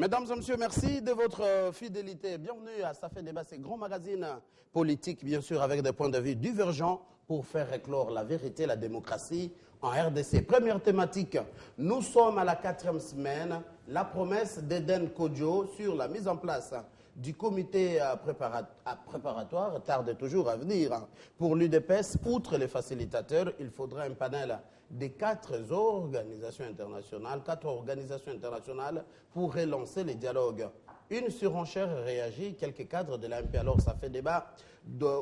Mesdames et messieurs, merci de votre fidélité. Bienvenue à Ça fait débat, c'est grand magazine politique, bien sûr, avec des points de vue divergents pour faire éclore la vérité, la démocratie en RDC. Première thématique, nous sommes à la 4e semaine, la promesse d'Eden Kodjo sur la mise en place du comité préparatoire tarde toujours à venir. Pour l'UDPS, outre les facilitateurs, il faudra un panel des 4 organisations internationales pour relancer les dialogues. Une surenchère réagit, quelques cadres de l'AMP. Alors ça fait débat.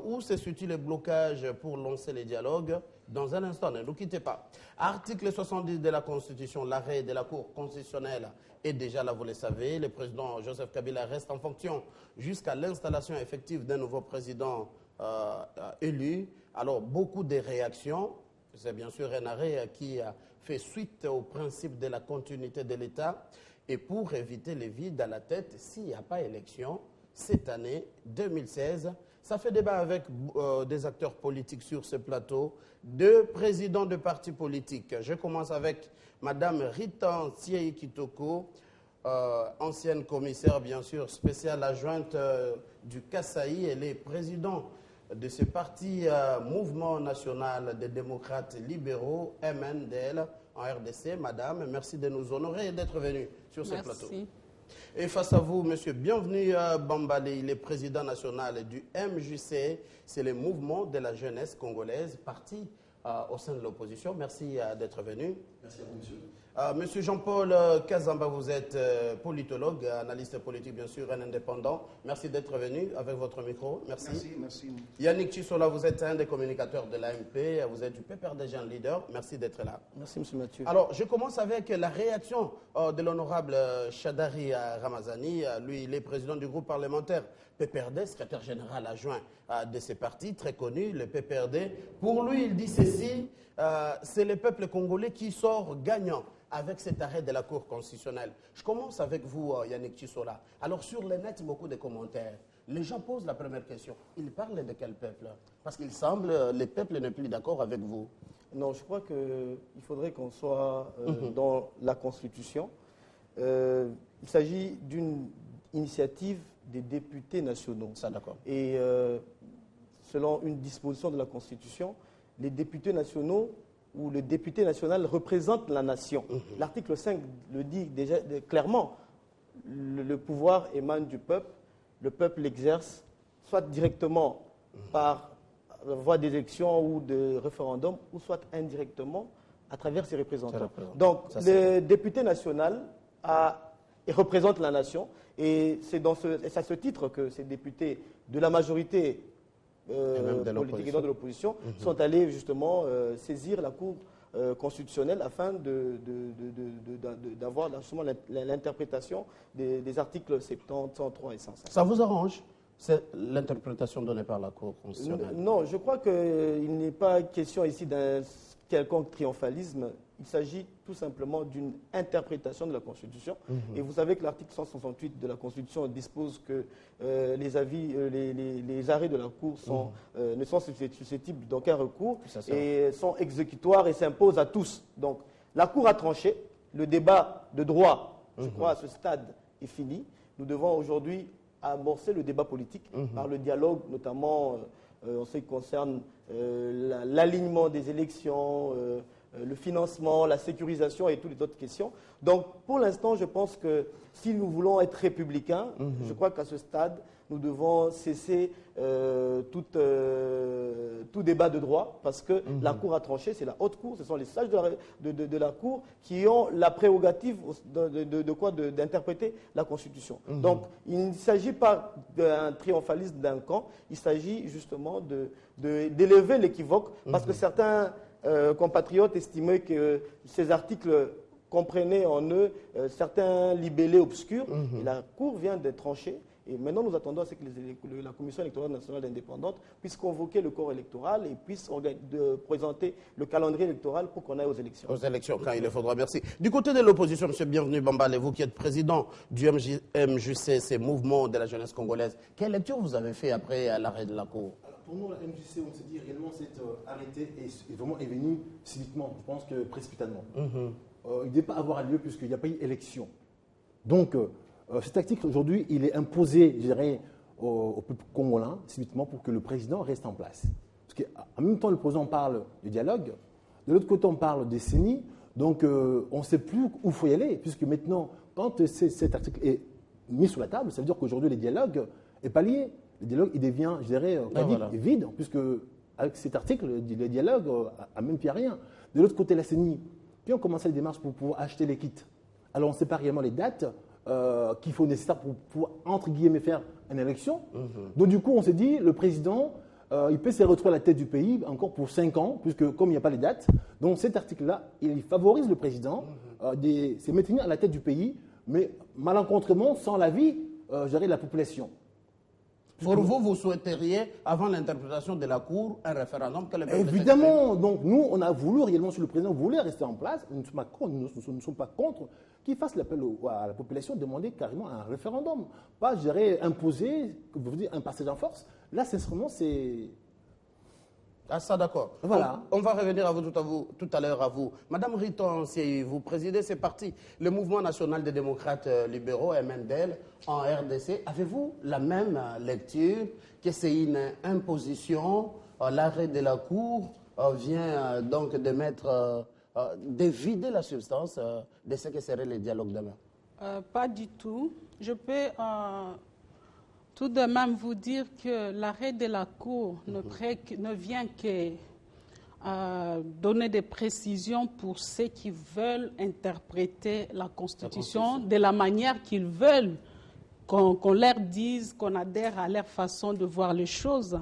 Où se situe le blocage pour lancer les dialogues? Dans un instant, ne nous quittez pas. Article 70 de la Constitution, l'arrêt de la Cour constitutionnelle est déjà là, vous le savez. Le président Joseph Kabila reste en fonction jusqu'à l'installation effective d'un nouveau président élu. Alors, beaucoup de réactions. C'est bien sûr un arrêt qui a fait suite au principe de la continuité de l'État. Et pour éviter les vides à la tête, s'il n'y a pas élection, cette année, 2016, ça fait débat avec des acteurs politiques sur ce plateau, 2 présidents de partis politiques. Je commence avec Mme Rita Nsiei Kitoko, ancienne commissaire, bien sûr, spéciale adjointe du Kasaï. Elle est présidente de ce parti Mouvement National des Démocrates Libéraux, MNDL, en RDC. Madame, merci de nous honorer et d'être venue sur ce plateau. Et face à vous, monsieur, bienvenue Bambale, il est président national du MJC, c'est le mouvement de la jeunesse congolaise, parti au sein de l'opposition. Merci d'être venu. Merci à vous, monsieur. Monsieur Jean-Paul Kazamba, vous êtes politologue, analyste politique, bien sûr, un indépendant. Merci d'être venu avec votre micro. Merci. Merci. Yannick Chisola, vous êtes un des communicateurs de l'AMP, vous êtes du PPRD Jeune Leader. Merci d'être là. Merci, monsieur Mathieu. Alors, je commence avec la réaction de l'honorable Chadari Ramazani. Lui, il est président du groupe parlementaire PPRD, secrétaire général adjoint de ces partis, très connu, le PPRD. Pour lui, il dit ceci, c'est le peuple congolais qui sort gagnant avec cet arrêt de la Cour constitutionnelle. Je commence avec vous, Yannick Chisola. Alors, sur le net, beaucoup de commentaires. Les gens posent la première question. Ils parlent de quel peuple? Parce qu'il semble que le peuple n'est plus d'accord avec vous. Non, je crois qu'il faudrait qu'on soit dans la Constitution. Il s'agit d'une initiative des députés nationaux. Ça, d'accord. Et selon une disposition de la Constitution, les députés nationaux où le député national représente la nation. L'article 5 le dit déjà clairement, le pouvoir émane du peuple, le peuple l'exerce soit directement par voie d'élection ou de référendum, ou soit indirectement à travers ses représentants. Donc le député national représente la nation, et c'est à ce titre que ces députés de la majorité politique et de l'opposition sont allés justement saisir la Cour constitutionnelle afin d'avoir justement l'interprétation des articles 70, 103 et 105. Ça vous arrange, c'est l'interprétation donnée par la Cour constitutionnelle? Non, je crois qu'il n'est pas question ici d'un quelconque triomphalisme. Il s'agit tout simplement d'une interprétation de la Constitution. Et vous savez que l'article 168 de la Constitution dispose que les arrêts de la Cour ne sont susceptibles d'aucun recours et sont exécutoires et s'imposent à tous. Donc la Cour a tranché. Le débat de droit, je crois, à ce stade est fini. Nous devons aujourd'hui amorcer le débat politique par le dialogue, notamment en ce qui concerne l'alignement des élections, le financement, la sécurisation et toutes les autres questions. Donc, pour l'instant, je pense que si nous voulons être républicains, je crois qu'à ce stade, nous devons cesser tout débat de droit, parce que la Cour a tranché, c'est la haute Cour, ce sont les sages de la Cour qui ont la prérogative d'interpréter la Constitution. Donc, il ne s'agit pas d'un triomphalisme d'un camp, il s'agit justement d'élever l'équivoque, parce que certains compatriotes estimaient que ces articles comprenaient en eux certains libellés obscurs. Et la Cour vient de trancher. Et maintenant, nous attendons à ce que la Commission électorale nationale indépendante puisse convoquer le corps électoral et puisse présenter le calendrier électoral pour qu'on aille aux élections. Aux élections, quand il le faudra, merci. Du côté de l'opposition, M. Bienvenu Bambale, vous qui êtes président du MJC, ces mouvements de la jeunesse congolaise, quelle lecture vous avez fait après l'arrêt de la Cour? Pour nous, la MJC, on se dit réellement, c'est arrêté et vraiment est venu subitement, je pense que précipitamment. Il ne devait pas avoir lieu puisqu'il n'y a pas eu élection. Donc, Cet article, aujourd'hui, il est imposé, je dirais, au peuple congolais, subitement, pour que le président reste en place. Parce qu'en même temps, le président parle de dialogue, de l'autre côté, on parle de CENI, donc on ne sait plus où il faut y aller, puisque maintenant, quand cet article est mis sur la table, ça veut dire qu'aujourd'hui, le dialogue est pas lié. Le dialogue, il devient, je dirais, vide, puisque avec cet article, le dialogue a même plus rien. De l'autre côté, la CENI, puis on commence les démarches pour pouvoir acheter les kits. Alors, on ne sait pas réellement les dates qu'il faut nécessaire pour, entre guillemets, faire une élection. Donc, du coup, on s'est dit, le président, il peut se retrouver à la tête du pays encore pour 5 ans, puisque comme il n'y a pas les dates, donc cet article-là, il favorise le président, c'est maintenir à la tête du pays, mais malencontrement, sans l'avis, gérer la population. Pour vous souhaiteriez, avant l'interprétation de la Cour, un référendum que le peuple Évidemment. Donc nous, on a voulu réellement, si le président voulait rester en place, nous ne sommes pas contre qu'il fasse l'appel à la population, demander carrément un référendum. Pas, je dirais, imposer, vous dites, un passage en force. Là, sincèrement, c'est... Ah ça, d'accord. Voilà. On va revenir à vous tout à l'heure à vous. Madame Riton, vous présidez ce parti, le Mouvement national des démocrates libéraux, MNDL, en RDC. Avez-vous la même lecture que c'est une imposition? L'arrêt de la Cour vient donc de vider la substance de ce que serait le dialogue demain? Pas du tout. Je peux tout de même vous dire que l'arrêt de la Cour ne vient que donner des précisions pour ceux qui veulent interpréter la Constitution de la manière qu'ils veulent, qu'on leur dise, qu'on adhère à leur façon de voir les choses.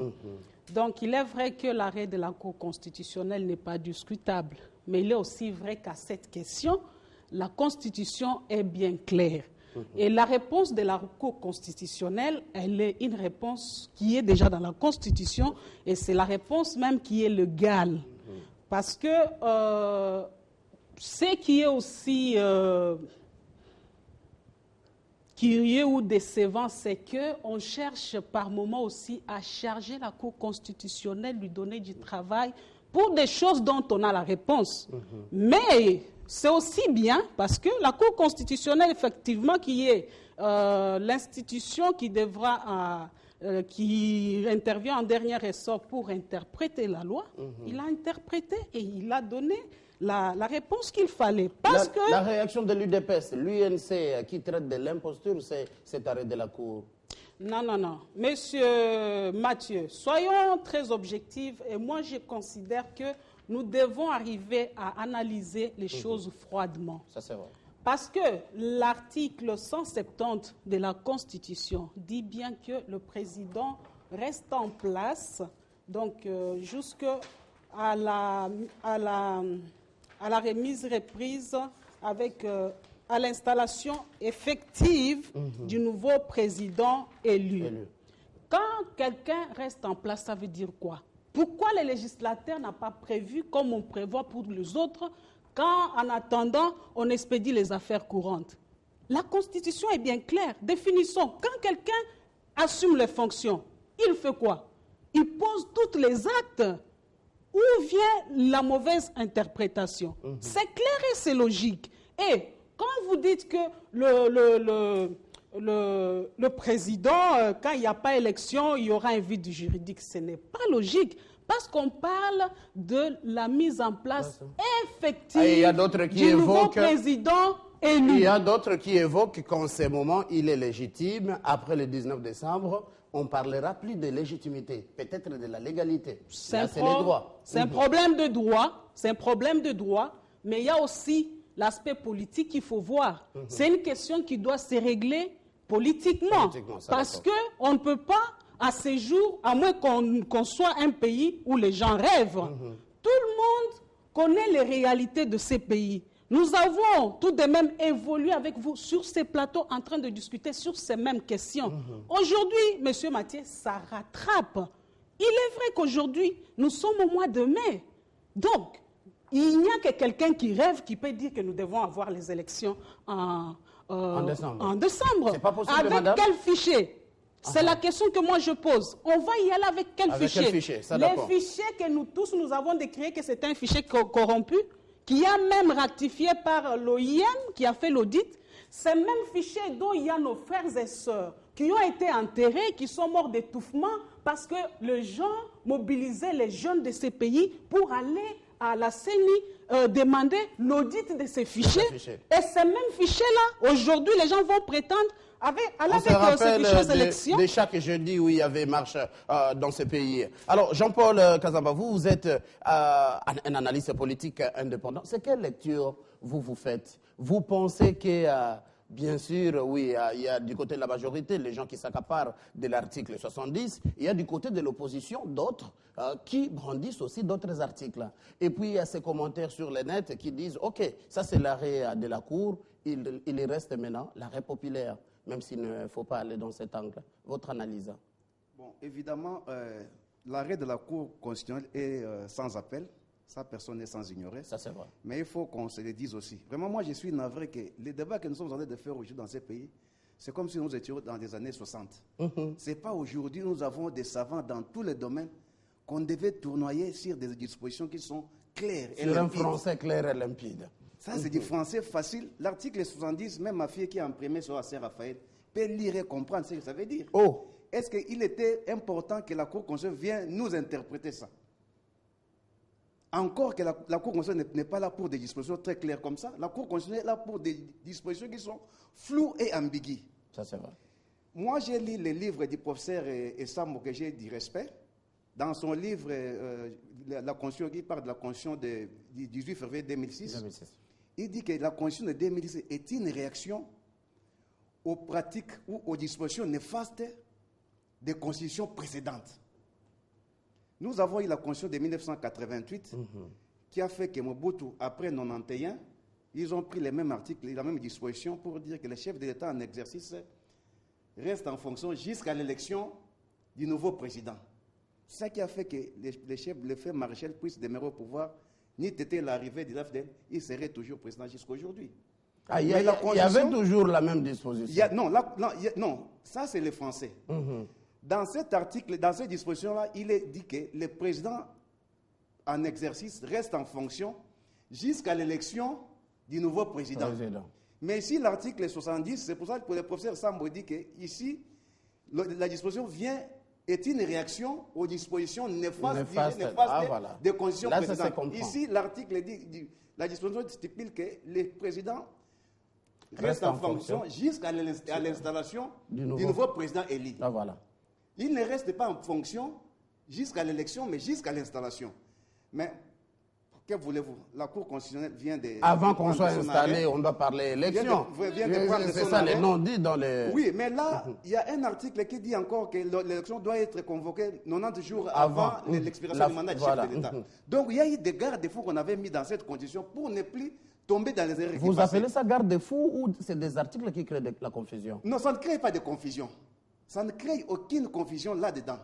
Donc, il est vrai que l'arrêt de la Cour constitutionnelle n'est pas discutable, mais il est aussi vrai qu'à cette question, la Constitution est bien claire. Et la réponse de la Cour constitutionnelle, elle est une réponse qui est déjà dans la Constitution et c'est la réponse même qui est légale. Parce que ce qui est aussi curieux ou décevant, c'est qu'on cherche par moments aussi à charger la Cour constitutionnelle, lui donner du travail pour des choses dont on a la réponse. Mais c'est aussi bien parce que la Cour constitutionnelle, effectivement, qui est l'institution qui qui intervient en dernier ressort pour interpréter la loi, il a interprété et il a donné la réponse qu'il fallait. La réaction de l'UDPS, l'UNC qui traite de l'imposture, c'est cet arrêt de la Cour. Non, non, non. Monsieur Mathieu, soyons très objectifs et moi je considère que nous devons arriver à analyser les choses froidement. Ça, c'est vrai. Parce que l'article 170 de la Constitution dit bien que le président reste en place, donc jusqu'à la remise-reprise avec à l'installation effective du nouveau président élu. Quand quelqu'un reste en place, ça veut dire quoi? Pourquoi le législateur n'a pas prévu, comme on prévoit pour les autres, quand, en attendant, on expédie les affaires courantes? La Constitution est bien claire. Définissons. Quand quelqu'un assume les fonctions, il fait quoi? Il pose tous les actes. Où vient la mauvaise interprétation? C'est clair et c'est logique. Et quand vous dites que le président, quand il n'y a pas élection, il y aura un vide juridique, ce n'est pas logique. Parce qu'on parle de la mise en place effective du nouveau président élu. Il y a d'autres qui évoquent qu'en ce moment, il est légitime. Après le 19 décembre, on ne parlera plus de légitimité, peut-être de la légalité. C'est les droits. C'est un problème de droit, c'est un problème de droit, mais il y a aussi l'aspect politique qu'il faut voir. C'est une question qui doit se régler politiquement parce qu'on ne peut pas, à ces jours, à moins qu'on soit un pays où les gens rêvent, tout le monde connaît les réalités de ces pays. Nous avons tout de même évolué avec vous sur ces plateaux en train de discuter sur ces mêmes questions. Aujourd'hui, M. Mathieu, ça rattrape. Il est vrai qu'aujourd'hui, nous sommes au mois de mai. Donc, il n'y a que quelqu'un qui rêve qui peut dire que nous devons avoir les élections en décembre. C'est pas possible, avec madame? Quel fichier? C'est la question que moi je pose. On va y aller avec quel fichier? Quel fichier? Ça, les fichiers que nous tous nous avons décrié que c'est un fichier corrompu, qui a même ratifié par l'OIM qui a fait l'audit. Ces mêmes fichiers dont il y a nos frères et sœurs qui ont été enterrés, qui sont morts d'étouffement parce que les gens mobilisaient les jeunes de ces pays pour aller à la CENI demander l'audit de ces fichiers. Et ces mêmes fichiers-là, aujourd'hui, les gens vont prétendre avec ces fichiers aux élections. De chaque jeudi où il y avait marche dans ce pays. Alors, Jean-Paul Kazamba, vous êtes un analyste politique indépendant. C'est quelle lecture vous faites? Vous pensez que, bien sûr, oui, il y a du côté de la majorité, les gens qui s'accaparent de l'article 70, il y a du côté de l'opposition d'autres qui brandissent aussi d'autres articles. Et puis, il y a ces commentaires sur le net qui disent, OK, ça c'est l'arrêt de la Cour, il y reste maintenant l'arrêt populaire, même s'il ne faut pas aller dans cet angle. Votre analyse? Bon, évidemment, l'arrêt de la Cour constitutionnelle est sans appel. Ça, personne n'est sans ignorer. Ça, c'est vrai. Mais il faut qu'on se le dise aussi. Vraiment, moi, je suis navré que les débats que nous sommes en train de faire aujourd'hui dans ces pays, c'est comme si nous étions dans les années 60. Ce n'est pas aujourd'hui, nous avons des savants dans tous les domaines qu'on devait tournoyer sur des dispositions qui sont claires et limpides. Sur un français clair et limpide. Ça, c'est du français facile. L'article 70, même ma fille qui est imprimée sur la Saint-Raphaël, peut lire et comprendre ce que ça veut dire. Oh! Est-ce qu'il était important que la Cour constitutionnelle vienne nous interpréter ça? Encore que la Cour constitutionnelle n'est pas là pour des dispositions très claires comme ça. La Cour constitutionnelle est là pour des dispositions qui sont floues et ambiguës. Ça, c'est vrai. Moi, j'ai lu les livres du professeur Essambo que j'ai du respect. Dans son livre, la Constitution, qui parle de la Constitution du 18 février 2006, il dit que la Constitution de 2006 est une réaction aux pratiques ou aux dispositions néfastes des constitutions précédentes. Nous avons eu la Constitution de 1988 qui a fait que Mobutu, après 91, ils ont pris les mêmes articles, la même disposition pour dire que les chefs de l'État en exercice restent en fonction jusqu'à l'élection du nouveau président. C'est ça qui a fait que les chefs, le fait maréchal puissent demeurer au pouvoir, ni était l'arrivée de l'AFDL, il serait toujours président jusqu'à aujourd'hui. Ah, il y avait toujours la même disposition. Non, ça c'est les Français. Dans cet article, dans cette disposition-là, il est dit que le président en exercice reste en fonction jusqu'à l'élection du nouveau président. Mais ici, l'article 70, c'est pour ça que le professeur Sambo dit que ici, la disposition est une réaction aux dispositions néfastes des constitutions précédentes. Ici, l'article dit, la disposition stipule que le président reste en fonction jusqu'à l'installation du nouveau président élu. Ah, voilà. Il ne reste pas en fonction jusqu'à l'élection, mais jusqu'à l'installation. Mais, que voulez-vous? La Cour constitutionnelle vient de... Avant qu'on soit installé, on doit parler élection. C'est ça les noms dits dans les... Oui, mais là, il y a un article qui dit encore que l'élection doit être convoquée 90 jours avant l'expiration du mandat du chef de l'État. Donc, il y a eu des garde-fous qu'on avait mis dans cette condition pour ne plus tomber dans les erreurs. Vous appelez ça garde-fous ou c'est des articles qui créent de la confusion? Non, ça ne crée pas de confusion. Ça ne crée aucune confusion là-dedans.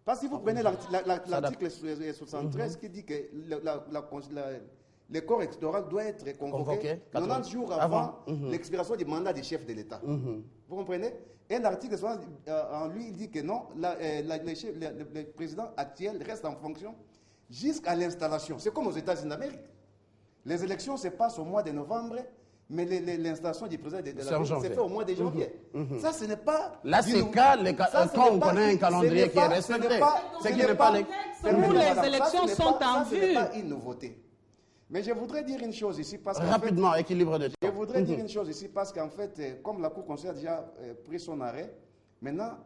Parce que si vous prenez l'article 73 qui dit que le corps électoral doit être convoqué 90 jours avant l'expiration du mandat du chef de l'État. Vous comprenez? Et l'article 70, en lui, il dit que non, le président actuel reste en fonction jusqu'à l'installation. C'est comme aux États-Unis d'Amérique. Les élections se passent au mois de novembre, mais l'installation du président de la Cour s'est fait au mois de janvier. Ça, ce n'est pas... Là, c'est quand on connaît un calendrier qui est respecté. C'est qui n'est pas... Où les élections sont en vue. Ce n'est pas une nouveauté. Mais je voudrais dire une chose ici parce rapidement, équilibre de temps. Je voudrais dire une chose ici parce qu'en fait, comme la Cour constitutionnelle a déjà pris son arrêt, maintenant,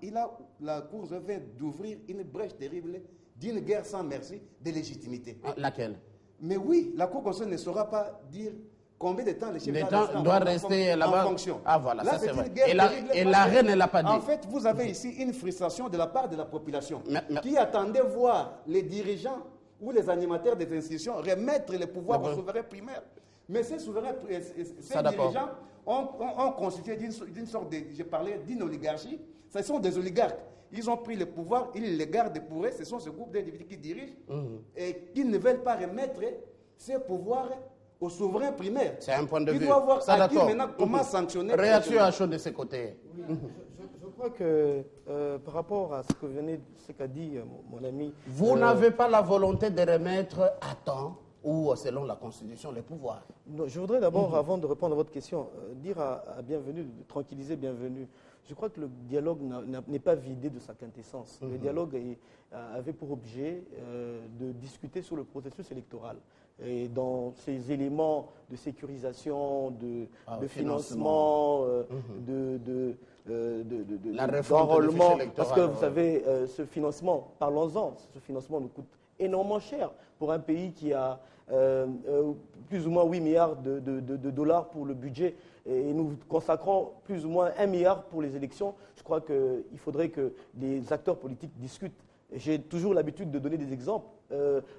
la Cour vient d'ouvrir une brèche terrible d'une guerre sans merci de légitimité. Laquelle? Mais oui, la Cour constitutionnelle ne saura pas dire combien de temps les chefs d'État doivent rester là-bas en fonction. Ah voilà, là, ça c'est vrai. Et l'arrêt ne l'a pas dit. En fait, vous avez ici une frustration de la part de la population qui attendait voir les dirigeants ou les animateurs des institutions remettre le pouvoir aux souverains primaires. Mais ces souverains, ces dirigeants ont constitué d'une sorte de, je parlais d'une oligarchie, ce sont des oligarques. Ils ont pris le pouvoir, ils les gardent pour eux, ce sont ce groupe d'individus qui dirigent et qui ne veulent pas remettre ces pouvoirs aux souverains primaires. C'est un point de vue. Il doit voir à qui maintenant comment sanctionner. Réaction à chaud de ses côtés. Oui, je crois que par rapport à ce qu'a dit mon ami... Vous n'avez pas la volonté de remettre à temps ou selon la Constitution, les pouvoirs. Non, je voudrais d'abord, avant de répondre à votre question, dire à Bienvenue, de tranquilliser Bienvenue. Je crois que le dialogue n'est pas vidé de sa quintessence. Le dialogue avait pour objet de discuter sur le processus électoral. Et dans ces éléments de sécurisation, de financement, d'enrôlement, parce que vous savez, ce financement, parlons-en, ce financement nous coûte énormément cher pour un pays qui a plus ou moins 8 milliards de dollars pour le budget et nous consacrons plus ou moins 1 milliard pour les élections. Je crois qu'il faudrait que les acteurs politiques discutent. J'ai toujours l'habitude de donner des exemples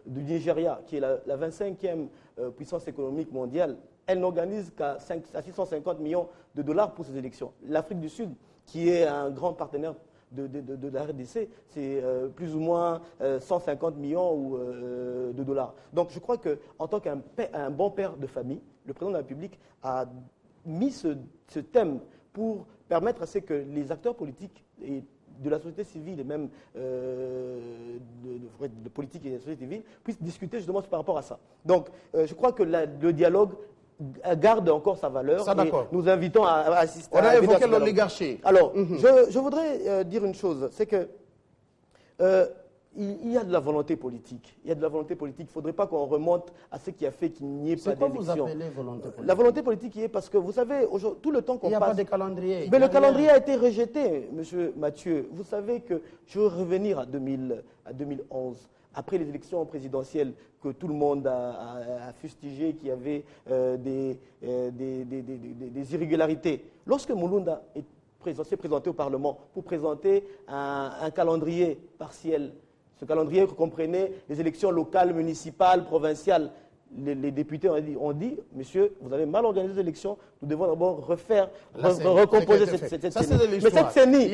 du Nigeria, qui est la 25e puissance économique mondiale. Elle n'organise qu'à 650 millions de dollars pour ces élections. L'Afrique du Sud, qui est un grand partenaire de la RDC, c'est plus ou moins 150 millions de dollars. Donc je crois qu'en tant qu'un bon père de famille, le président de la République a mis ce thème pour permettre à ce que les acteurs politiques et de la société civile et même de politique et de la société civile puissent discuter justement par rapport à ça. Donc je crois que le dialogue garde encore sa valeur. Ça, et nous invitons à assister. On a évoqué l'oligarchie. Alors, je voudrais dire une chose, c'est que il y a de la volonté politique. Il y a de la volonté politique. Il ne faudrait pas qu'on remonte à ce qui a fait qu'il n'y ait pas d'élection. C'est quoi vous appelez volonté politique? La volonté politique y est parce que, vous savez, tout le temps qu'on passe... Il n'y a pas de calendrier. Mais le calendrier a été rejeté, M. Mathieu. Vous savez que, je veux revenir à 2011, après les élections présidentielles que tout le monde a fustigées, qui avait des irrégularités. Lorsque Mulunda s'est présenté au Parlement pour présenter un calendrier partiel, ce calendrier comprenait les élections locales, municipales, provinciales. Les députés ont dit, monsieur, vous avez mal organisé les élections, nous devons d'abord recomposer cette CENI. Mais cette CENI,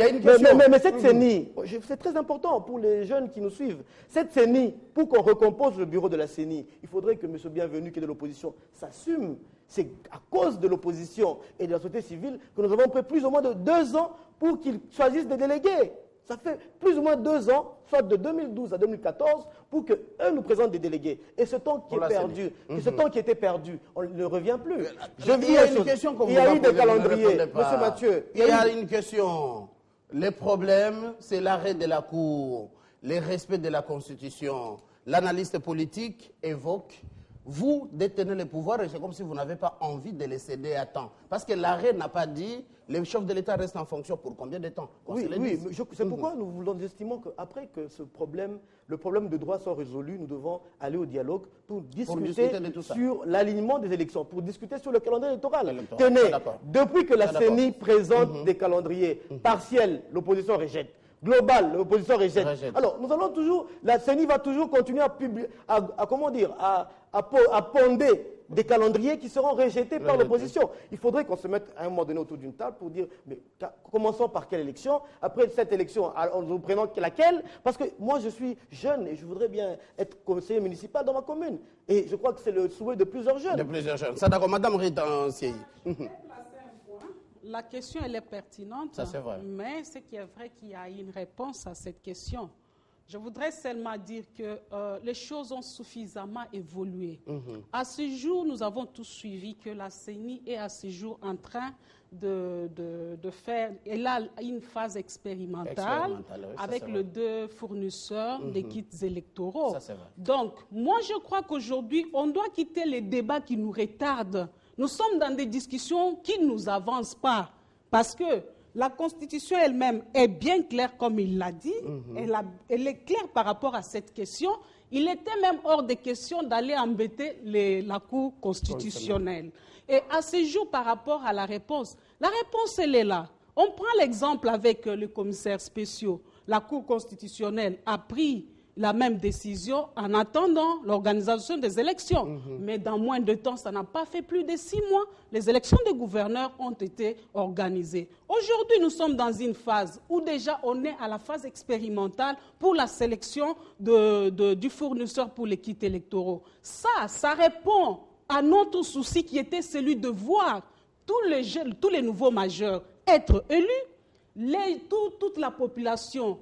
cette CENI, c'est très important pour les jeunes qui nous suivent. Cette CENI, pour qu'on recompose le bureau de la CENI, il faudrait que M. Bienvenu, qui est de l'opposition, s'assume. C'est à cause de l'opposition et de la société civile que nous avons pris plus ou moins de 2 ans pour qu'ils choisissent des délégués. Ça fait plus ou moins 2 ans, soit de 2012 à 2014, pour qu'eux nous présentent des délégués. Et ce temps qui est perdu, ce temps qui était perdu, on ne revient plus. Il y a une question qu'on il y a eu des calendriers. Monsieur Mathieu. Il y a une question. Les problèmes, c'est l'arrêt de la Cour, le respect de la Constitution. L'analyste politique évoque, vous détenez le pouvoir et c'est comme si vous n'avez pas envie de les céder à temps. Parce que l'arrêt n'a pas dit, les chefs de l'État restent en fonction pour combien de temps? Oui, c'est pourquoi nous estimons qu'après que le problème de droit soit résolu, nous devons aller au dialogue pour discuter sur l'alignement des élections, pour discuter sur le calendrier électoral. Tenez, depuis que la CENI présente des calendriers partiels, l'opposition rejette. Global, l'opposition rejette. Alors, nous allons toujours, la CENI va toujours continuer à ponder des calendriers qui seront rejetés par l'opposition. Il faudrait qu'on se mette à un moment donné autour d'une table pour dire, mais commençons par quelle élection? Après cette élection, on nous présente laquelle? Parce que moi, je suis jeune et je voudrais bien être conseiller municipal dans ma commune. Et je crois que c'est le souhait de plusieurs jeunes. De plusieurs jeunes. Ça, d'accord. Madame Rita Ancier. La question, elle est pertinente, ça, c'est vrai. Mais c'est qu'il est vrai qu'il y a une réponse à cette question. Je voudrais seulement dire que les choses ont suffisamment évolué. À ce jour, nous avons tous suivi que la CENI est à ce jour en train de faire, elle a une phase expérimentale avec les 2 fournisseurs des kits électoraux. Ça, donc, moi, je crois qu'aujourd'hui, on doit quitter les débats qui nous retardent. Nous sommes dans des discussions qui ne nous avancent pas. Parce que la Constitution elle-même est bien claire, comme il l'a dit. Elle est claire par rapport à cette question. Il était même hors de question d'aller embêter la Cour constitutionnelle. Et à ce jour, par rapport à la réponse, elle est là. On prend l'exemple avec les commissaires spéciaux. La Cour constitutionnelle a pris la même décision en attendant l'organisation des élections. Mais dans moins de temps, ça n'a pas fait plus de 6 mois. Les élections des gouverneurs ont été organisées. Aujourd'hui, nous sommes dans une phase où déjà on est à la phase expérimentale pour la sélection du fournisseur pour les kits électoraux. Ça répond à notre souci qui était celui de voir tous les nouveaux majeurs être élus, toute la population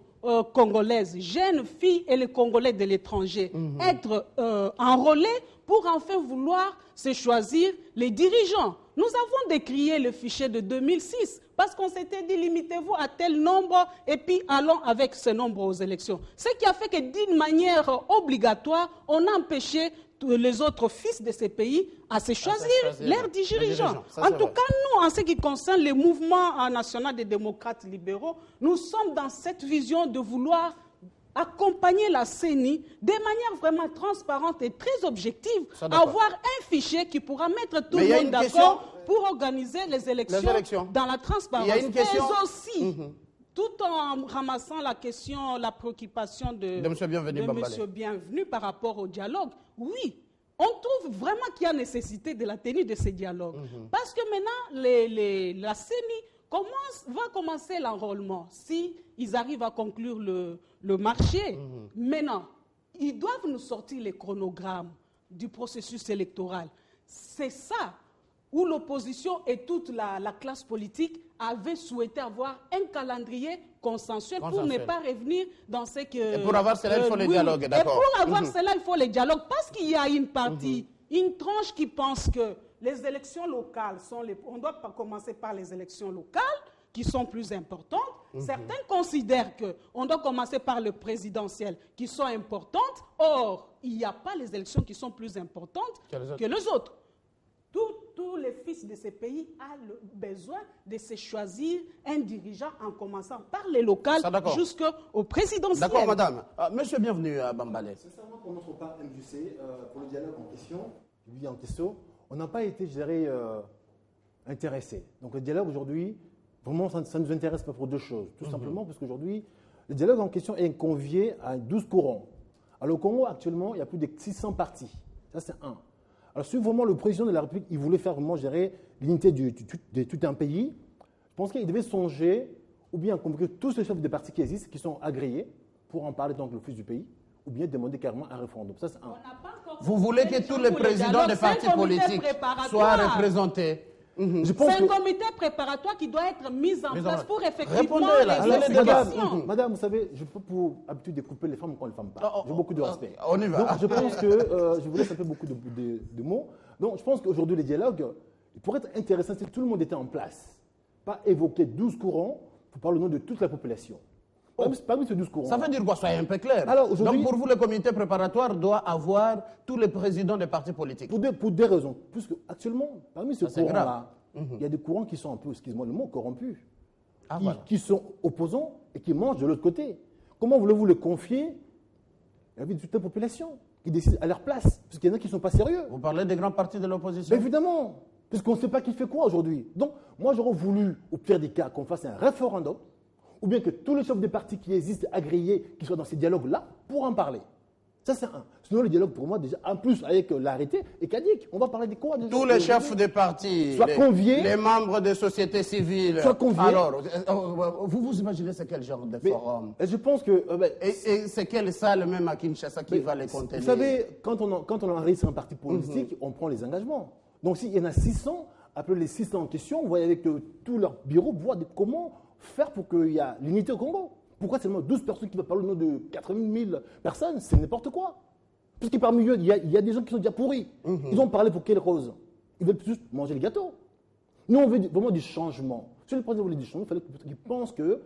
congolaises, jeunes filles et les Congolais de l'étranger, être enrôlés pour enfin vouloir se choisir les dirigeants. Nous avons décrié le fichier de 2006 parce qu'on s'était dit limitez-vous à tel nombre et puis allons avec ce nombre aux élections. Ce qui a fait que d'une manière obligatoire, on a empêché les autres fils de ces pays à se choisir leurs dirigeants. En tout cas, nous, en ce qui concerne le mouvement national des démocrates libéraux, nous sommes dans cette vision de vouloir accompagner la CENI de manière vraiment transparente et très objective, avoir un fichier qui pourra mettre tout le monde d'accord pour organiser les élections dans la transparence. Il y a une question aussi, tout en ramassant la préoccupation de M. Bienvenu par rapport au dialogue, oui, on trouve vraiment qu'il y a nécessité de la tenue de ces dialogues. Parce que maintenant, la CENI va commencer l'enrôlement. Si ils arrivent à conclure le marché, maintenant, ils doivent nous sortir les chronogrammes du processus électoral. C'est ça où l'opposition et toute la classe politique avaient souhaité avoir un calendrier consensuel pour ne pas revenir dans ce que... Et pour avoir cela, il faut les dialogues, d'accord. Et pour avoir cela, il faut les dialogues, parce qu'il y a une partie, une tranche qui pense que les élections locales on doit commencer par les élections locales, qui sont plus importantes. Certains considèrent qu'on doit commencer par le présidentiel, qui sont importantes. Or, il n'y a pas les élections qui sont plus importantes que les autres. Tous les fils de ces pays ont le besoin de se choisir un dirigeant en commençant par les locales jusqu'au présidentiel. D'accord, madame. Monsieur, bienvenue à Bambalé. Sincèrement, pour notre part, MJC, pour le dialogue en question, on n'a pas été, je dirais, intéressés. Donc le dialogue aujourd'hui, vraiment, ça nous intéresse pas pour deux choses. Tout simplement parce qu'aujourd'hui, le dialogue en question est convié à 12 courants. Alors au Congo, actuellement, il y a plus de 600 partis. Ça, c'est un. Alors, si vraiment le président de la République, il voulait faire vraiment gérer l'unité de tout un pays, je pense qu'il devait songer ou bien convoquer tous les chefs de partis qui existent, qui sont agréés, pour en parler donc le fils du pays, ou bien demander carrément un référendum. Ça, c'est un. Vous voulez que tous les présidents des partis politiques soient représentés? C'est un comité préparatoire qui doit être mis en place pour effectivement les élections. Madame, vous savez, je n'ai pas pour habitude de couper les femmes quand elles ne femmes pas. J'ai beaucoup de respect. On y va. Donc, je pense que je vous laisse un peu beaucoup de mots. Donc, je pense qu'aujourd'hui, les dialogues, il pourrait être intéressant si tout le monde était en place. Pas évoquer 12 courants pour parler au nom de toute la population. Parmi ces 12 courants. Ça veut dire quoi? Soyez un peu clair. Alors, donc, pour vous, le comité préparatoire doit avoir tous les présidents des partis politiques. Pour des raisons. Puisque actuellement, parmi ces courants-là, il y a des courants qui sont un peu, excusez-moi le mot, corrompus. Qui sont opposants et qui mangent de l'autre côté. Comment voulez-vous le confier à la vie de toute la population qui décide à leur place? Parce qu'il y en a qui ne sont pas sérieux. Vous parlez des grands partis de l'opposition? Évidemment. Puisqu'on ne sait pas qui fait quoi aujourd'hui. Donc, moi, j'aurais voulu, au pire des cas, qu'on fasse un référendum, ou bien que tous les chefs des partis qui existent, agréés, qui soient dans ces dialogues-là, pour en parler. Ça, c'est un. Sinon, le dialogue, pour moi, déjà, en plus, avec l'arrêté, est caduc. On va parler de quoi? Tous les chefs des partis, les membres des sociétés civiles. Soient conviés. Alors, vous imaginez c'est quel genre de forum? Je pense que... et c'est quelle salle même à Kinshasa qui va les contenir? Vous savez, quand on enregistre un parti politique, on prend les engagements. Donc, s'il y en a 600, appelez les 600 en question, vous voyez avec tout leur bureau, voir comment faire pour qu'il y ait l'unité au Congo. Pourquoi seulement 12 personnes qui vont parler au nom de 80 000 personnes? C'est n'importe quoi. Puisque parmi eux, il y a des gens qui sont déjà pourris. Ils ont parlé pour quelle cause? Ils veulent juste manger le gâteau. Nous, on veut vraiment du changement. Si le président voulait du changement, il fallait qu'il pense que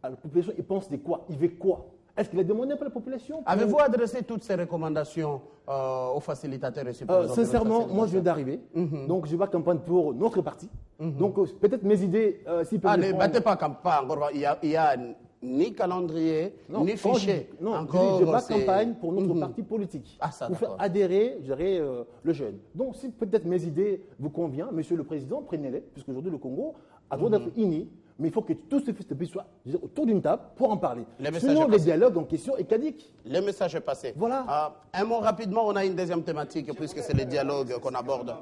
la population, il pense de quoi? Il veut quoi? Est-ce qu'il a demandé un peu à la population? Avez-vous adressé toutes ces recommandations aux facilitateurs et superviseurs? Sincèrement, moi je viens d'arriver. Donc je vais campagne pour notre parti. Donc peut-être mes idées, s'ils peuvent... ne battez pas campagne. Il y a ni calendrier, ni fichier. Non, je vais campagne pour notre parti politique. Pour faire adhérer, je dirais, le jeune. Donc si peut-être mes idées vous conviennent, monsieur le président, prenez-les, puisque aujourd'hui le Congo a droit d'être uni. Mais il faut que tous ces fils de pays soient autour d'une table pour en parler. Sinon, le dialogue en question est caduc. Le message est passé. Voilà. Un mot rapidement, on a une deuxième thématique, puisque c'est le dialogue qu'on aborde.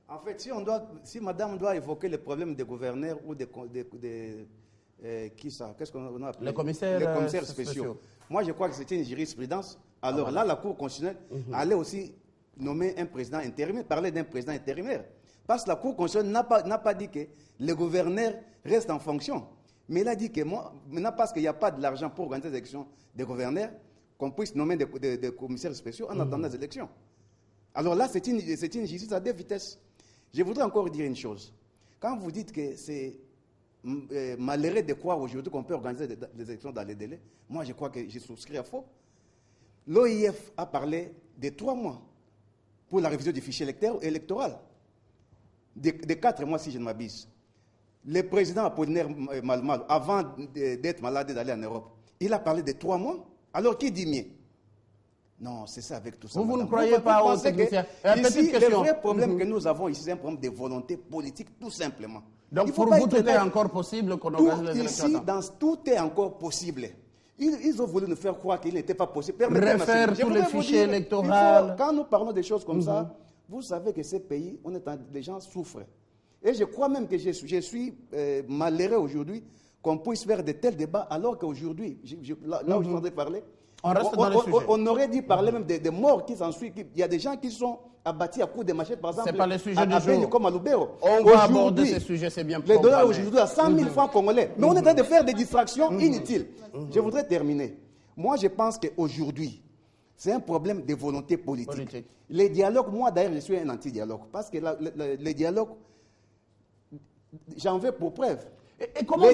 En fait, si madame doit évoquer les problèmes des gouverneurs ou qui ça? Qu'est-ce qu'on a appelé? Les commissaires spéciaux. Moi, je crois que c'était une jurisprudence. Alors là, la Cour constitutionnelle allait aussi nommer un président intérimaire, parler d'un président intérimaire. Parce que la Cour constitutionnelle n'a pas dit que les gouverneurs restent en fonction. Mais il a dit que maintenant, parce qu'il n'y a pas de l'argent pour organiser les élections des gouverneurs, qu'on puisse nommer des commissaires spéciaux en attendant les élections. Alors là, c'est une justice à deux vitesses. Je voudrais encore dire une chose. Quand vous dites que c'est malheureux de croire aujourd'hui qu'on peut organiser des élections dans les délais, moi je crois que je souscris à faux. L'OIF a parlé de 3 mois pour la révision du fichier électoral. De 4 mois si je ne m'abuse. Le président Apollinaire Malmal, avant d'être malade et d'aller en Europe, il a parlé de 3 mois. Alors qui dit mieux? Non, c'est ça avec tout ça. Vous ne croyez pas aux techniciens? Ici, le vrai problème que nous avons ici, c'est un problème de volonté politique, tout simplement. Donc pour vous, tout est encore possible qu'on organise les élections? Ici, tout est encore possible. Ils ont voulu nous faire croire qu'il n'était pas possible. Refaire tous les fichiers électoraux. Quand nous parlons des choses comme ça, vous savez que ces pays, les gens souffrent. Et je crois même que je suis malheureux aujourd'hui qu'on puisse faire de tels débats alors qu'aujourd'hui, là où je voudrais parler, on aurait dû parler même des morts qui s'ensuivent. Il y a des gens qui sont abattus à coups de machette, par exemple, pas le sujet du jour. Comme à Lubero. On va aborder ce sujet, c'est bien. Les dollars aujourd'hui à 100 000 francs congolais. Mais on est en train de faire des distractions inutiles. Je voudrais terminer. Moi, je pense qu'aujourd'hui, c'est un problème de volonté politique. Les dialogues, moi d'ailleurs, je suis un anti-dialogue. Parce que les dialogues, j'en veux pour preuve. Et comment vous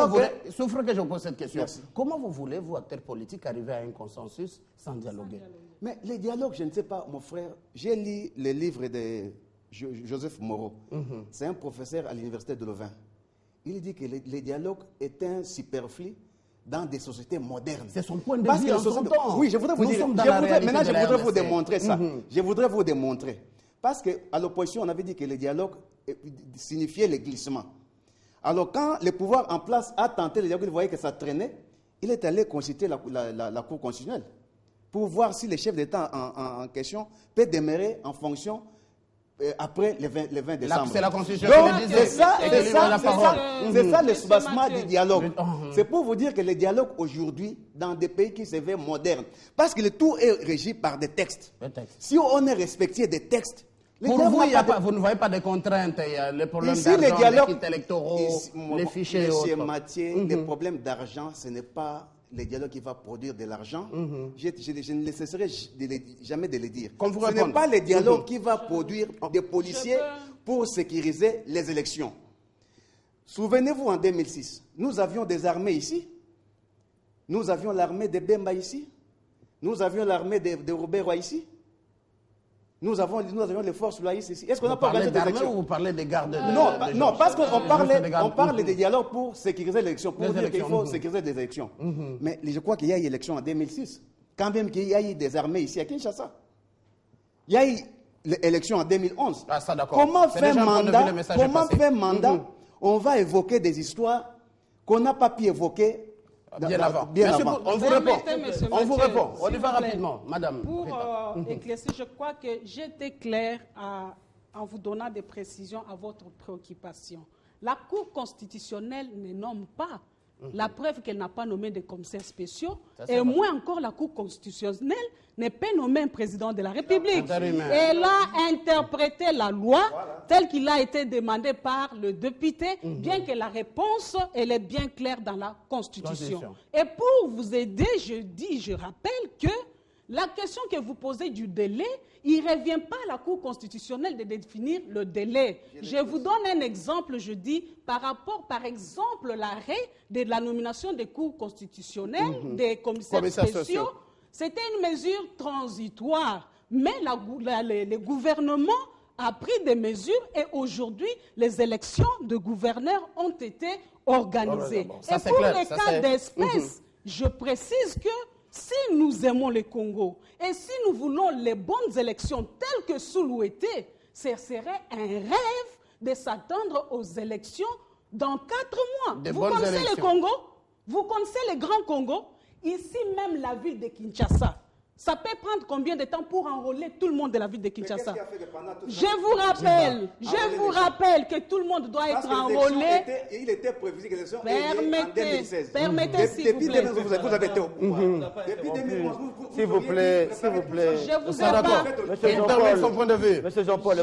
voulez, souffre que je pose cette question. Merci. Comment vous voulez, vous, acteurs politiques, arriver à un consensus sans dialoguer? Mais les dialogues, je ne sais pas, mon frère, j'ai lu les livres de Joseph Moreau. C'est un professeur à l'université de Louvain. Il dit que les dialogues étaient superflus dans des sociétés modernes. C'est son point de vue en son temps. Oui, je voudrais vous dire. Maintenant, je voudrais vous démontrer ça. Je voudrais vous démontrer. Parce qu'à l'opposition, on avait dit que les dialogues signifiait le glissement. Alors quand le pouvoir en place a tenté le dialogue, il voyait que ça traînait, il est allé consulter la Cour constitutionnelle pour voir si le chef d'État en question peut demeurer en fonction après le 20 décembre. C'est la Constitution qui le disait. C'est ça le soubassement du dialogue. C'est pour vous dire que le dialogue aujourd'hui, dans des pays qui se veulent modernes, parce que le tout est régi par des textes. Si on est respecté des textes, pour vous, vous ne voyez pas de contraintes, il y a le problème d'argent, les kits électoraux, les fichiers et autres. Monsieur Mathieu, le problème d'argent, ce n'est pas le dialogue qui va produire de l'argent. Je ne cesserai jamais de le dire. Ce n'est pas le dialogue qui va produire des policiers pour sécuriser les élections. Souvenez-vous, en 2006, nous avions des armées ici. Nous avions l'armée de Bemba ici. Nous avions l'armée de Robero ici. Nous avions les forces loyalistes ici. Est-ce qu'on n'a pas organisé des élections? Vous parlez des gardes Non, parce qu'on parle des dialogues pour sécuriser l'élection, pour dire qu'il faut sécuriser des élections. Mais je crois qu'il y a eu une élection en 2006. Quand même qu'il y a eu des armées ici à Kinshasa. Il y a eu l'élection en 2011. Ah, ça, d'accord. Comment faire mandat on va évoquer des histoires qu'on n'a pas pu évoquer bien avant. On vous répond. On y va rapidement, madame. Pour éclaircir, je crois que j'étais claire en vous donnant des précisions à votre préoccupation. La Cour constitutionnelle ne nomme pas. La preuve qu'elle n'a pas nommé des commissaires spéciaux, et moins encore la Cour constitutionnelle ne peut nommer un président de la République. Elle a interprété la loi telle qu'il a été demandé par le député, bien que la réponse elle est bien claire dans la Constitution. Et pour vous aider, je rappelle que la question que vous posez du délai, il ne revient pas à la Cour constitutionnelle de définir le délai. Je vous donne un exemple, je dis, par rapport, par exemple, l'arrêt de la nomination des cours constitutionnels, des commissaires spéciaux. C'était une mesure transitoire, mais le gouvernement a pris des mesures et aujourd'hui, les élections de gouverneurs ont été organisées. Et pour les cas d'espèce, je précise que si nous aimons le Congo et si nous voulons les bonnes élections telles que souhaitées, ce serait un rêve de s'attendre aux élections dans 4 mois. Vous connaissez le Congo? Vous connaissez le Grand Congo? Ici même la ville de Kinshasa. Ça peut prendre combien de temps pour enrôler tout le monde de la ville de Kinshasa? Je vous rappelle que tout le monde doit être enrôlé. Il était prévu que l'élection ait lieu en 2016. Permettez, s'il vous plaît. Depuis 2011, vous avez été au pouvoir. Depuis 2011, S'il vous plaît, s'il vous plaît. Je vous ai pas. Il termine son point de vue. Monsieur Jean-Paul, Je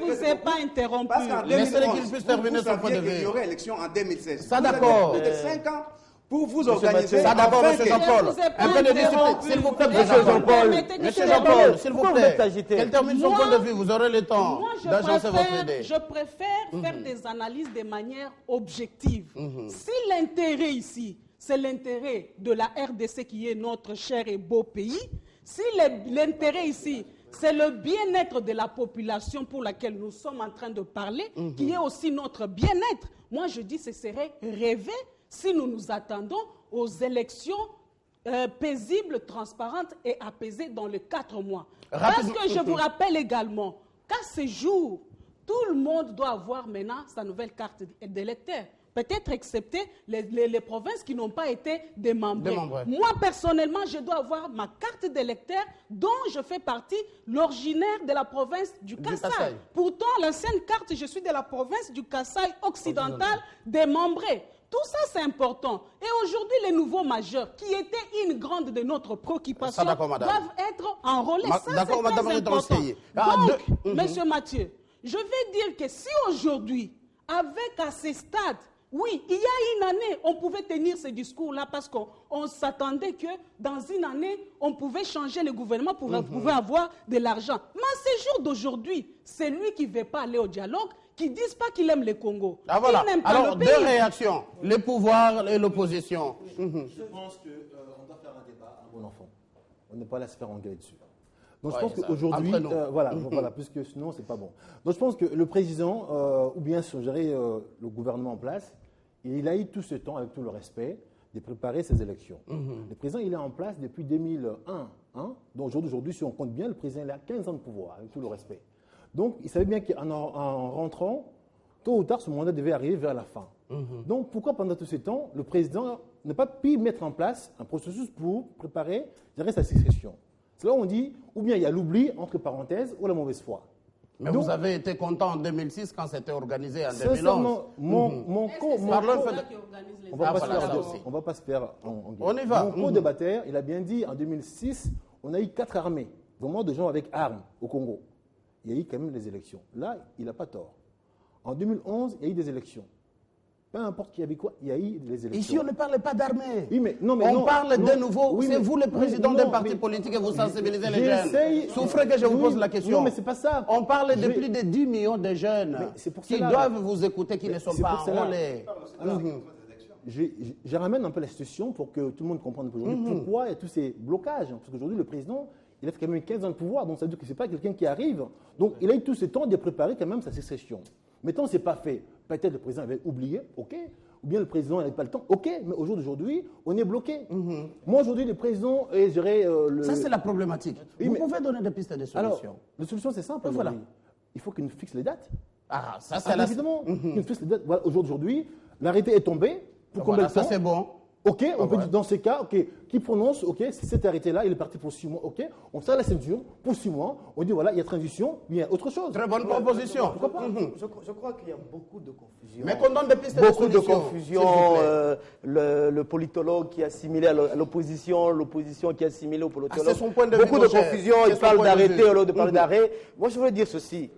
vous ai pas interrompu. Parce qu'en Laissez-le 2011, qu'il puisse terminer son point de vue. il y aurait élection en 2016. Ça, d'accord. Vous avez plus de 5 ans pour vous organiser. Ça d'abord, afin monsieur que- Jean-Paul. Un peu de discipline, s'il vous plaît, Monsieur Jean-Paul. Monsieur Jean-Paul, s'il vous Pourquoi vous êtes plaît. agité? Qu'elle termine son Moi- point de vue, vous aurez le temps Moi, d'agencer votre idée. je préfère faire des analyses de manière objective. Si l'intérêt ici, c'est l'intérêt de la RDC qui est notre cher et beau pays, si l'intérêt ici, c'est le bien-être de la population pour laquelle nous sommes en train de parler, qui est aussi notre bien-être, moi je dis que ce serait rêver si nous nous attendons aux élections paisibles, transparentes et apaisées dans les 4 mois. Rapidement. Parce que je vous rappelle également qu'à ce jour, tout le monde doit avoir maintenant sa nouvelle carte d'électeur. Peut-être excepté les provinces qui n'ont pas été démembrées. Moi, personnellement, je dois avoir ma carte d'électeur dont je fais partie, l'originaire de la province du Kasaï. Pourtant, l'ancienne carte, je suis de la province du Kasaï occidental démembrée. Tout ça, c'est important. Et aujourd'hui, les nouveaux majeurs, qui étaient une grande de notre préoccupation, doivent être enrôlés. Ça, c'est très important. Donc, Monsieur Mathieu, je vais dire que si aujourd'hui, avec à ce stade, oui, il y a une année, on pouvait tenir ce discours-là parce qu'on s'attendait que dans une année, on pouvait changer le gouvernement pour pouvoir avoir de l'argent. Mais à ce jour d'aujourd'hui, c'est lui qui ne veut pas aller au dialogue, qui ne disent pas qu'il aime le Congo. Ah voilà. Il n'aime pas Alors, le pays. deux réactions. Le pouvoir et l'opposition. Je pense qu'on doit faire un débat à bon enfant. On n'est pas là à se faire engueuler dessus. Donc je pense qu'aujourd'hui, voilà, puisque sinon c'est pas bon. Donc je pense que le président, ou bien sur gérer le gouvernement en place, il a eu tout ce temps, avec tout le respect, de préparer ses élections. Le président, il est en place depuis 2001. Hein? Donc aujourd'hui, si on compte bien, le président il a 15 ans de pouvoir, avec tout le respect. Donc il savait bien qu'en rentrant, tôt ou tard, ce mandat devait arriver vers la fin. Donc pourquoi pendant tout ce temps, le président n'a pas pu mettre en place un processus pour préparer, gérer sa succession? C'est là où on dit, ou bien il y a l'oubli, entre parenthèses, ou la mauvaise foi. Mais donc, vous avez été content en 2006 quand c'était organisé en 2011. Sincèrement, on va pas se faire On y va. Mon co-débatteur, il a bien dit, en 2006, on a eu 4 armées, vraiment de gens avec armes au Congo. Il y a eu quand même des élections. Là, il n'a pas tort. En 2011, il y a eu des élections. Peu importe qui avait quoi, il y a eu des élections. Ici, on ne parle pas d'armée. Oui, on parle de nouveau. C'est vous le président d'un parti politique et vous sensibilisez les jeunes. Souffrez que je vous pose la question. Non, mais c'est pas ça. On parle de plus de 10 millions de jeunes qui doivent vous écouter, qui ne sont pas enrôlés. Je ramène un peu la situation pour que tout le monde comprenne pourquoi il y a tous ces blocages. Parce qu'aujourd'hui, le président, il a fait quand même 15 ans de pouvoir, donc ça veut dire que ce n'est pas quelqu'un qui arrive. Donc il a eu tout ce temps de préparer quand même sa succession. Maintenant, ce n'est pas fait. Peut-être le président avait oublié, ok. Ou bien le président n'avait pas le temps, ok. Mais au jour d'aujourd'hui, on est bloqué. Moi, aujourd'hui, le président, et je dirais, Ça, c'est la problématique. Vous pouvez donner des pistes de solutions. Alors, la solution, c'est simple. Voilà. Il faut qu'il nous fixe les dates. Ah, ça, c'est la... Évidemment, qu'il nous fixe les dates. Voilà, aujourd'hui, l'arrêté est tombé. Pour combien de temps? Ça, c'est bon. Ok, on peut dire dans ces cas, ok, qui prononce, ok, cet arrêté-là, il est parti pour 6 mois, ok, on serre la ceinture pour 6 mois, on dit voilà, il y a transition, il y a autre chose. Très bonne proposition. Pourquoi pas Je crois qu'il y a beaucoup de confusion. Mais qu'on donne des pistes beaucoup de de solutions. confusion. Le politologue qui est assimilé à l'opposition, l'opposition qui est assimilée au politologue. c'est son point de vue, beaucoup de mon cher. confusion. C'est Il son parle point de d'arrêté vue. au lieu de parler d'arrêt. Moi, je voudrais dire ceci.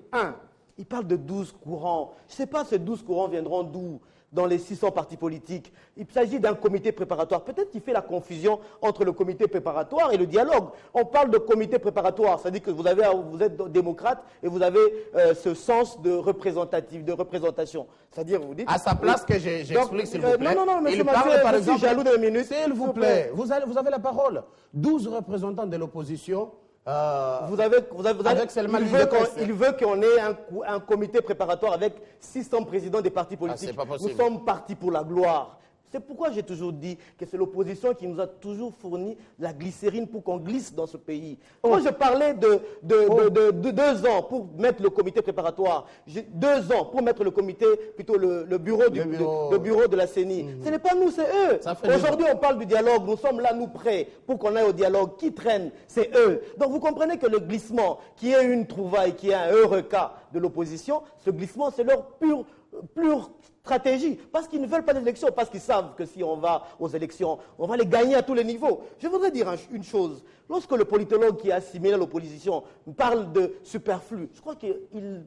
Il parle de 12 courants. Je ne sais pas, ces 12 courants viendront d'où dans les 600 partis politiques. Il s'agit d'un comité préparatoire. Peut-être qu'il fait la confusion entre le comité préparatoire et le dialogue. On parle de comité préparatoire, c'est-à-dire que vous êtes démocrate et vous avez ce sens de représentation. C'est-à-dire, vous dites... À sa place que j'explique, s'il vous plaît. Non, monsieur Il Mathieu, parle, par je exemple, suis jaloux de minutes. S'il vous plaît, vous avez la parole. 12 représentants de l'opposition. Il veut qu'on ait un comité préparatoire avec 600 présidents des partis politiques. C'est pas possible. Nous sommes partis pour la gloire. C'est pourquoi j'ai toujours dit que c'est l'opposition qui nous a toujours fourni la glycérine pour qu'on glisse dans ce pays. Moi, je parlais de 2 ans pour mettre le comité préparatoire. 2 ans pour mettre le comité, plutôt le bureau de la CENI. Ce n'est pas nous, c'est eux. Aujourd'hui, on parle du dialogue. Nous sommes là, nous, prêts pour qu'on aille au dialogue. Qui traîne? C'est eux. Donc, vous comprenez que le glissement, qui est une trouvaille, qui est un heureux cas de l'opposition, ce glissement, c'est leur pure stratégie, parce qu'ils ne veulent pas d'élections, parce qu'ils savent que si on va aux élections, on va les gagner à tous les niveaux. Je voudrais dire une chose. Lorsque le politologue qui a assimilé l'opposition parle de superflu, je crois qu'il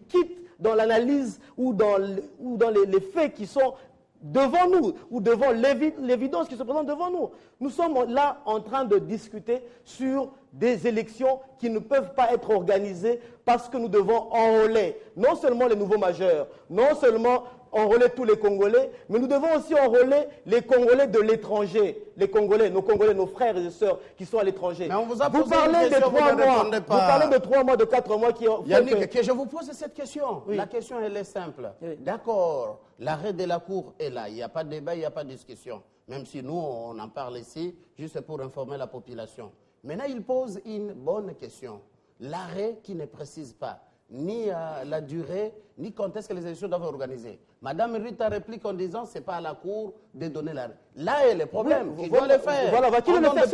quitte dans l'analyse ou dans les faits qui sont devant nous, ou devant l'évidence qui se présente devant nous. Nous sommes là en train de discuter sur des élections qui ne peuvent pas être organisées parce que nous devons enrôler non seulement les nouveaux majeurs, non seulement enrôler tous les Congolais, mais nous devons aussi enrôler les Congolais de l'étranger, les Congolais, nos frères et sœurs qui sont à l'étranger. Mais on vous a posé une question, vous ne répondez pas. Vous parlez de 3 mois, de 4 mois qui ont... Yannick, que je vous pose cette question. Oui. La question, elle est simple. Oui. D'accord, l'arrêt de la Cour est là. Il n'y a pas de débat, il n'y a pas de discussion. Même si nous, on en parle ici, juste pour informer la population. Maintenant, il pose une bonne question. L'arrêt qui ne précise pas ni la durée, ni quand est-ce que les élections doivent être organisées. Madame Rita réplique en disant que ce n'est pas à la Cour de donner l'arrêt. Là est le problème. Qui doit le faire. Voilà, qui le faire?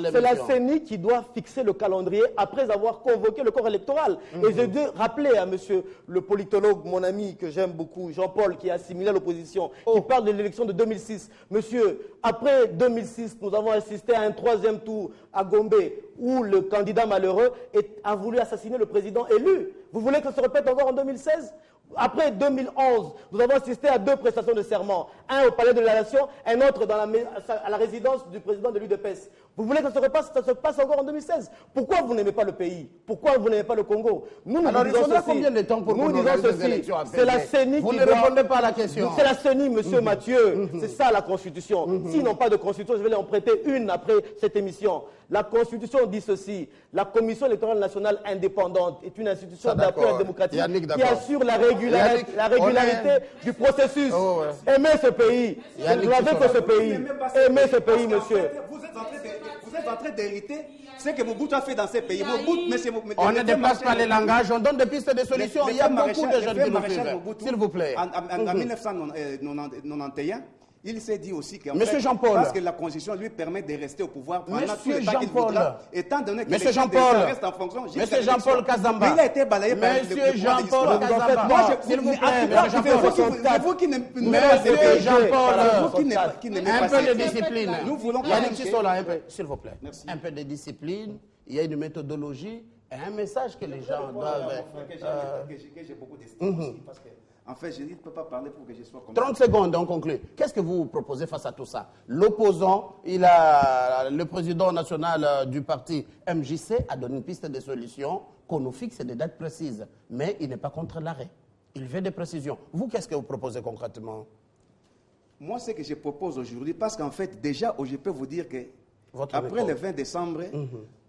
C'est la CENI qui doit fixer le calendrier après avoir convoqué le corps électoral. Et je dois rappeler à monsieur le politologue, mon ami que j'aime beaucoup, Jean-Paul, qui a assimilé à l'opposition, qui parle de l'élection de 2006. Monsieur, après 2006, nous avons assisté à un 3e tour à Gombe où le candidat malheureux a voulu assassiner le président élu. Vous voulez que ça se répète encore en 2016? Après 2011, nous avons assisté à 2 prestations de serment. Un au Palais de la Nation, un autre à la résidence du président de l'UDPS. Vous voulez que ça se passe encore en 2016? Pourquoi vous n'aimez pas le pays? Pourquoi vous n'aimez pas le Congo? Alors, il faudra combien de temps pour nous disons ceci? C'est la CENI Vous ne répondez pas à la question. C'est la CENI, monsieur Mathieu. C'est ça la Constitution. S'ils n'ont pas de Constitution, je vais en prêter une après cette émission. La Constitution dit ceci. La Commission électorale nationale indépendante est une institution d'appui démocratique qui assure la régularité du processus. Aimez ce pays. Vous n'avez que ce pays. Aimez ce pays, monsieur. Vous êtes en train d'hériter ce que Mobutu a fait dans ces pays. On ne dépasse pas les langages, on donne des pistes de solutions. Il y a beaucoup de jeunes qui nous suivent. S'il vous plaît. En 1991, il s'est dit aussi que parce que la Constitution lui permet de rester au pouvoir pendant tout le temps qu'il voudra, étant donné que les gens restent en fonction. Monsieur Jean-Paul Kazamba. Il a été balayé par Monsieur Jean-Paul Kazamba. S'il vous plaît, c'est vous qui n'aimez Monsieur Jean-Paul, qui n'aimez un pas peu de discipline. Nous voulons Yannick Chisola, s'il vous plaît. Merci. Un peu de discipline, il y a une méthodologie et un message que les gens doivent... Que j'ai beaucoup d'estime aussi, parce que en fait, je ne peux pas parler pour que je sois comme 30 secondes, on conclut. Qu'est-ce que vous proposez face à tout ça? L'opposant, le président national du parti MJC a donné une piste de solution qu'on nous fixe des dates précises. Mais il n'est pas contre l'arrêt. Il veut des précisions. Vous, qu'est-ce que vous proposez concrètement? Moi, ce que je propose aujourd'hui, parce qu'en fait, déjà, je peux vous dire que après le 20 décembre,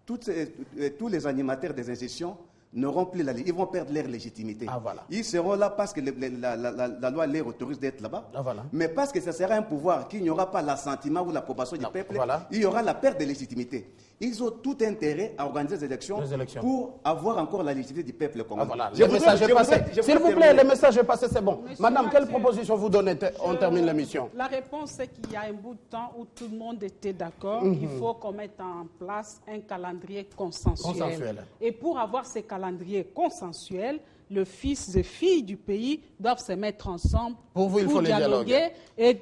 tous les animateurs des institutions n'auront plus la ligne. Ils vont perdre leur légitimité. Voilà. Ils seront là parce que la loi les autorise d'être là-bas. Voilà. Mais parce que ce sera un pouvoir qu'il n'y aura pas l'assentiment ou l'approbation du peuple, il y aura la perte de légitimité. Ils ont tout intérêt à organiser des élections pour avoir encore la légitimité du peuple congolais. Le message est passé. S'il vous plaît, le message est passé, c'est bon. Madame, quelle proposition vous donnez? On termine l'émission. La réponse, c'est qu'il y a un bout de temps où tout le monde était d'accord qu'il faut qu'on mette en place un calendrier consensuel. Et pour avoir ces calendriers consensuels, le fils et filles du pays doivent se mettre ensemble pour dialoguer et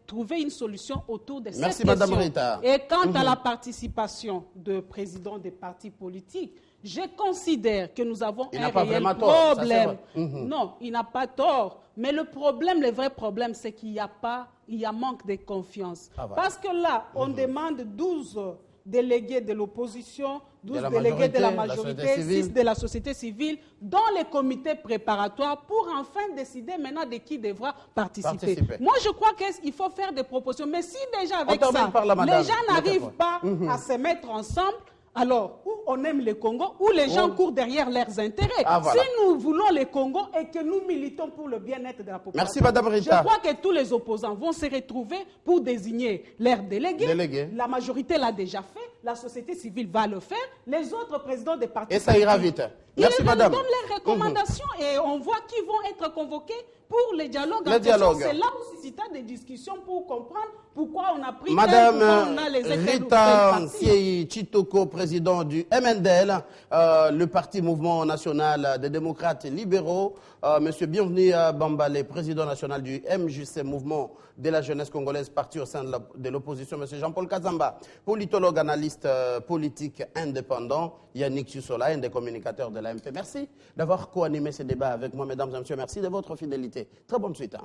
trouver une solution autour de cette question. Madame Rita. Et quant à la participation de présidents des partis politiques, je considère que nous avons un réel problème. Non, il n'a pas tort. Mais le vrai problème, c'est qu'il y a manque de confiance. Parce que là, on demande 12 délégués de l'opposition, 12 délégués de la majorité, 6 de la société civile, dans les comités préparatoires pour enfin décider maintenant de qui devra participer. Moi, je crois qu'il faut faire des propositions. Mais si déjà avec ça, les gens n'arrivent pas à se mettre ensemble, alors, ou on aime le Congo, ou les gens courent derrière leurs intérêts. Ah, voilà. Si nous voulons le Congo et que nous militons pour le bien-être de la population, Merci, Madame Rita. je crois que tous les opposants vont se retrouver pour désigner leurs délégués. La majorité l'a déjà fait, la société civile va le faire, les autres présidents des partis. Et ça ira vite. Merci, Ils Madame. donnent leurs recommandations et on voit qui vont être convoqués pour les dialogues. Le dialogue. C'est là où suscita des discussions pour comprendre pourquoi on a pris Madame pourquoi on a les effets Rita de Nsiei Chitoko, président du MNDL, le parti Mouvement National des Démocrates Libéraux. Monsieur Bienvenu Bambale, président national du MJC, Mouvement de la Jeunesse Congolaise, parti au sein de l'opposition. Monsieur Jean-Paul Kazamba, politologue, analyste politique indépendant. Yannick Sussola, un des communicateurs de l'AMP. Merci d'avoir co-animé ce débat avec moi, mesdames et messieurs. Merci de votre fidélité. Très bonne suite.